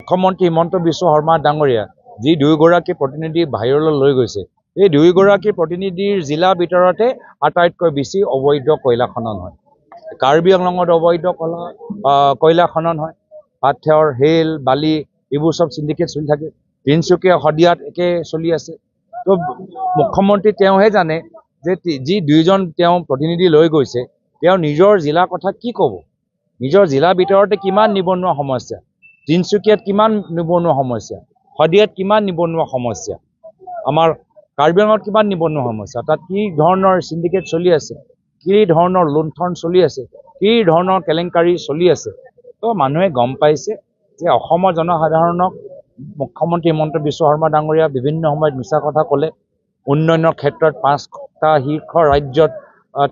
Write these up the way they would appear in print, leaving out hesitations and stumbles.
মুখ্যমন্ত্ৰী হিমন্ত বিশ্ব শৰ্মা ডাঙৰীয়া যি দুয়োগৰাকী প্ৰতিনিধি বাহিৰলৈ লৈ গৈছে, এই দুয়োগৰাকী প্ৰতিনিধিৰ জিলাৰ ভিতৰতে আটাইতকৈ বেছি অবৈধ কয়লা খনন হয়। কাৰ্বি আংলঙত অবৈধ কয়লা খনন হয়। পাথৰ, হেল, বালি এইবোৰ সব চিণ্ডিকেট চলি থাকে। তিনিচুকীয়া শদিয়াত একে চলি আছে। তো মুখ্যমন্ত্ৰী তেওঁহে জানে যে যি দুইজন তেওঁ প্ৰতিনিধি লৈ গৈছে তেওঁ নিজৰ জিলাৰ কথা কি ক'ব। নিজৰ জিলাৰ ভিতৰতে কিমান নিবনুৱা সমস্যা, তিনিচুকীয়াত কিমান নিবনুৱা সমস্যা, শদিয়াত কিমান নিবনুৱা সমস্যা, আমাৰ কাৰ্বি আংলঙত কিমান নিবনুৱা সমস্যা, তাত কি ধৰণৰ চিণ্ডিকেট চলি আছে, কি ধৰণৰ লুণ্ঠন চলি আছে, কি ধৰণৰ কেলেংকাৰী চলি আছে। তো মানুহে গম পাইছে যে অসমৰ জনসাধাৰণক মুখ্যমন্ত্ৰী হিমন্ত বিশ্ব শৰ্মা ডাঙৰীয়া বিভিন্ন সময়ত মিছা কথা ক'লে। উন্নয়নৰ ক্ষেত্ৰত 5টা শীৰ্ষ ৰাজ্যত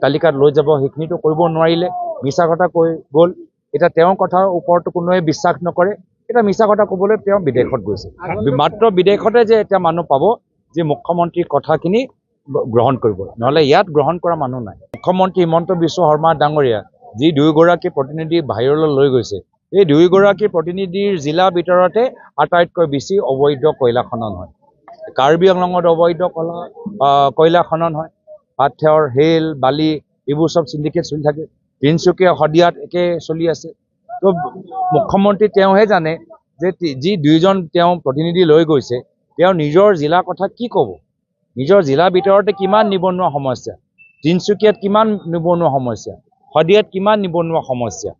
তালিকাত লৈ যাব, সেইখিনিতো কৰিব নোৱাৰিলে, মিছা কথা কৈ গ'ল। এতিয়া তেওঁৰ কথাৰ ওপৰতো কোনোৱে বিশ্বাস নকৰে। এতিয়া মিছা কথা ক'বলৈ তেওঁ বিদেশত গৈছে। মাত্ৰ বিদেশতে যে এতিয়া মানুহ পাব যে মুখ্যমন্ত্ৰীৰ কথাখিনি গ্ৰহণ কৰিব, নহ'লে ইয়াত গ্ৰহণ কৰা মানুহ নাই। মুখ্যমন্ত্ৰী হিমন্ত বিশ্ব শৰ্মা ডাঙৰীয়া যি দুয়োগৰাকী প্ৰতিনিধি বাহিৰলৈ লৈ গৈছে, এই দুয়োগৰাকী প্ৰতিনিধিৰ জিলাৰ ভিতৰতে আটাইতকৈ বেছি অবৈধ কয়লা খনন হয়। কাৰ্বি আংলঙত অবৈধ কয়লা খনন হয়। পাথৰ, হেল, বালি এইবোৰ সব চিণ্ডিকেট চলি থাকে। তিনিচুকীয়া শদিয়াত একে চলি আছে। তো মুখ্যমন্ত্ৰী তেওঁহে জানে যে যি দুইজন তেওঁ প্ৰতিনিধি লৈ গৈছে তেওঁ নিজৰ জিলাৰ কথা কি ক'ব। নিজৰ জিলাৰ ভিতৰতে কিমান নিবনুৱা সমস্যা, তিনিচুকীয়াত কিমান নিবনুৱা সমস্যা, শদিয়াত কিমান নিবনুৱা সমস্যা,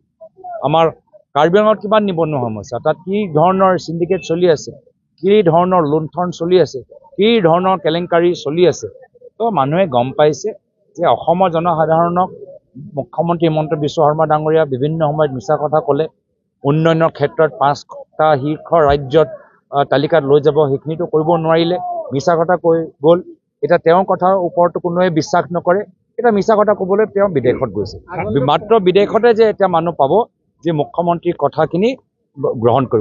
আমাৰ কাৰ্বি আংলঙত কিমান নিবনুৱা সমস্যা, তাত কি ধৰণৰ চিণ্ডিকেট চলি আছে, কি ধৰণৰ লুণ্ঠন চলি আছে, কি ধৰণৰ কেলেংকাৰী চলি আছে। তো মানুহে গম পাইছে যে অসমৰ জনসাধাৰণক মুখ্যমন্ত্ৰী হিমন্ত বিশ্ব শৰ্মা ডাঙৰীয়া বিভিন্ন সময়ত মিছা কথা ক'লে। উন্নয়নৰ ক্ষেত্ৰত 5টা শীৰ্ষ ৰাজ্যত তালিকাত লৈ যাব, সেইখিনিতো কৰিব নোৱাৰিলে, মিছা কথা কৈ গ'ল। এতিয়া তেওঁৰ কথাৰ ওপৰতো কোনোৱে বিশ্বাস নকৰে। এতিয়া মিছা কথা ক'বলৈ তেওঁ বিদেশত গৈছে। মাত্ৰ বিদেশতে যে এতিয়া মানুহ পাব যে মুখ্যমন্ত্ৰীৰ কথাখিনি গ্ৰহণ কৰিব।